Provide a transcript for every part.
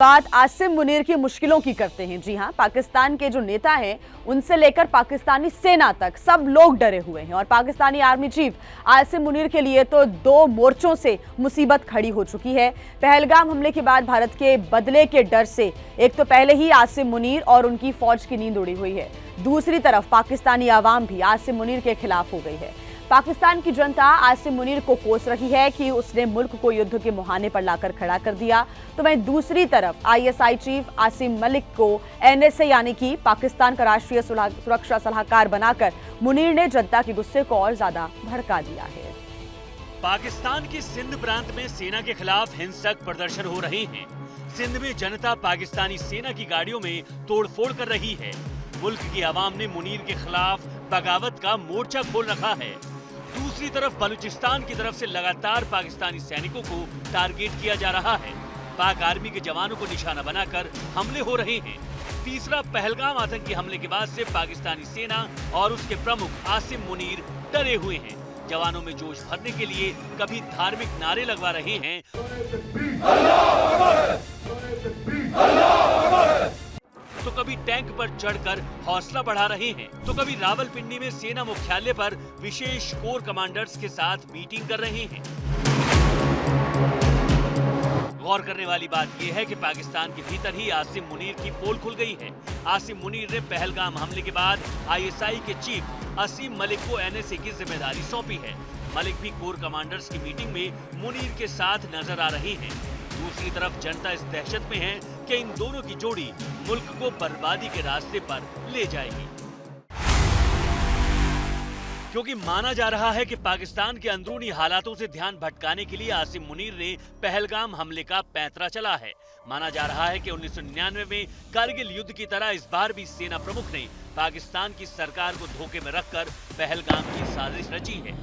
बात आसिम मुनीर की मुश्किलों की करते हैं। जी हां, पाकिस्तान के जो नेता हैं उनसे लेकर पाकिस्तानी सेना तक सब लोग डरे हुए हैं और पाकिस्तानी आर्मी चीफ आसिम मुनीर के लिए तो दो मोर्चों से मुसीबत खड़ी हो चुकी है। पहलगाम हमले के बाद भारत के बदले के डर से एक तो पहले ही आसिम मुनीर और उनकी फौज की नींद उड़ी हुई है, दूसरी तरफ पाकिस्तानी आवाम भी आसिम मुनीर के खिलाफ हो गई है। पाकिस्तान की जनता आसिम मुनीर को कोस रही है कि उसने मुल्क को युद्ध के मुहाने पर लाकर खड़ा कर दिया, तो वहीं दूसरी तरफ आईएसआई चीफ आसिम मलिक को एनएसए यानी कि पाकिस्तान का राष्ट्रीय सुरक्षा सलाहकार बनाकर मुनीर ने जनता के गुस्से को और ज्यादा भड़का दिया है। पाकिस्तान के सिंध प्रांत में सेना के खिलाफ हिंसक प्रदर्शन हो रहे हैं। सिंध में जनता पाकिस्तानी सेना की गाड़ियों में तोड़फोड़ कर रही है। मुल्क की आवाम ने मुनीर के खिलाफ बगावत का मोर्चा खोल रखा है। दूसरी तरफ बलूचिस्तान की तरफ से लगातार पाकिस्तानी सैनिकों को टारगेट किया जा रहा है। पाक आर्मी के जवानों को निशाना बनाकर हमले हो रहे हैं। तीसरा, पहलगाम आतंकी हमले के बाद से पाकिस्तानी सेना और उसके प्रमुख आसिम मुनीर डरे हुए हैं। जवानों में जोश भरने के लिए कभी धार्मिक नारे लगवा रहे हैं तो कभी टैंक पर चढ़कर हौसला बढ़ा रहे हैं, तो कभी रावलपिंडी में सेना मुख्यालय पर विशेष कोर कमांडर्स के साथ मीटिंग कर रहे हैं। गौर करने वाली बात यह है कि पाकिस्तान के भीतर ही आसिम मुनीर की पोल खुल गई है। आसिम मुनीर ने पहलगाम हमले के बाद आईएसआई के चीफ आसिम मलिक को एनएसए की जिम्मेदारी सौंपी है। मलिक भी कोर कमांडर्स की मीटिंग में मुनीर के साथ नजर आ रहे हैं। दूसरी तरफ जनता इस दहशत में है कि इन दोनों की जोड़ी मुल्क को बर्बादी के रास्ते पर ले जाएगी, क्योंकि माना जा रहा है कि पाकिस्तान के अंदरूनी हालातों से ध्यान भटकाने के लिए आसिम मुनीर ने पहलगाम हमले का पैंतरा चला है। माना जा रहा है कि 1999 में कारगिल युद्ध की तरह इस बार भी सेना प्रमुख ने पाकिस्तान की सरकार को धोखे में रखकर पहलगाम की साजिश रची है।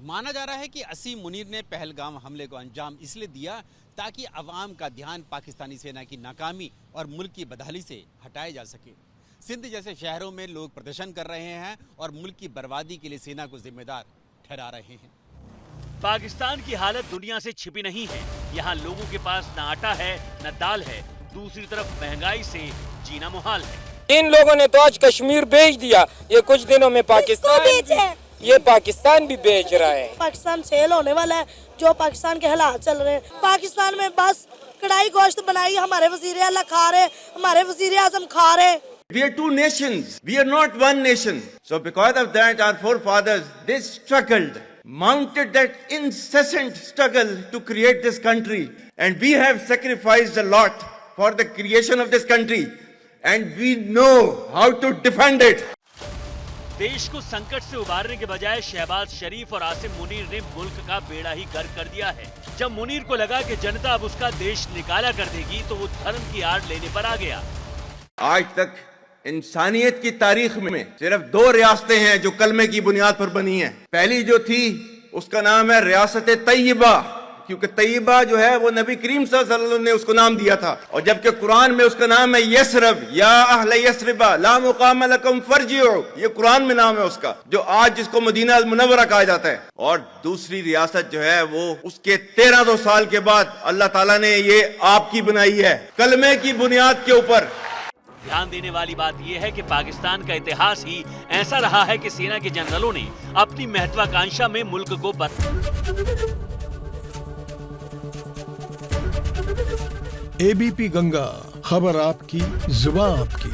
माना जा रहा है कि आसिम मुनीर ने पहलगाम हमले को अंजाम इसलिए दिया ताकि अवाम का ध्यान पाकिस्तानी सेना की नाकामी और मुल्क की बदहाली से हटाया जा सके। सिंध जैसे शहरों में लोग प्रदर्शन कर रहे हैं और मुल्क की बर्बादी के लिए सेना को जिम्मेदार ठहरा रहे हैं। पाकिस्तान की हालत दुनिया से छिपी नहीं है। यहाँ लोगों के पास न आटा है न दाल है। दूसरी तरफ महंगाई से जीना मुहाल है। इन लोगों ने तो आज कश्मीर बेच दिया, ये कुछ दिनों में पाकिस्तान भी बेच रहा है। पाकिस्तान सेल होने वाला है। जो पाकिस्तान के हालात चल रहे हैं, पाकिस्तान में बस कढ़ाई गोश्त बनाई हमारे वजीर आला खा रहे, हमारे वजीर आजम खा रहे। We are two nations. We are not one nation. So because of that, our forefathers, they struggled, mounted that incessant struggle to create this country. And we have sacrificed a lot for the creation of this country. And we know how to defend it. देश को संकट से उबारने के बजाय शहबाज शरीफ और आसिम मुनीर ने मुल्क का बेड़ा ही गर्क कर दिया है। जब मुनीर को लगा कि जनता अब उसका देश निकाला कर देगी, तो वो धर्म की आड़ लेने पर आ गया। आज तक इंसानियत की तारीख में सिर्फ दो रियासतें हैं जो कलमे की बुनियाद पर बनी हैं। पहली जो थी उसका नाम है रियासत तैयबा, क्योंकि तैयबा जो है वो नबी करीम सल्लल्लाहु अलैहि वसल्लम ने उसको नाम दिया था। और जबकि कुरान में उसका नाम है यसरब, या अहले यसरबा ला मुकाम लकुम फरजिउ, ये कुरान में नाम है उसका, जो आज जिसको मदीना अल मुनव्वरा कहा जाता है। और दूसरी रियासत जो है वो उसके 1300 साल के बाद अल्लाह ताला ने ये आपकी बनाई है, कलमे की बुनियाद के ऊपर। ध्यान देने वाली बात यह है कि पाकिस्तान का इतिहास ही ऐसा रहा है कि सेना के जनरलों ने अपनी महत्वाकांक्षा में मुल्क को एबीपी गंगा, खबर आपकी, जुबान आपकी।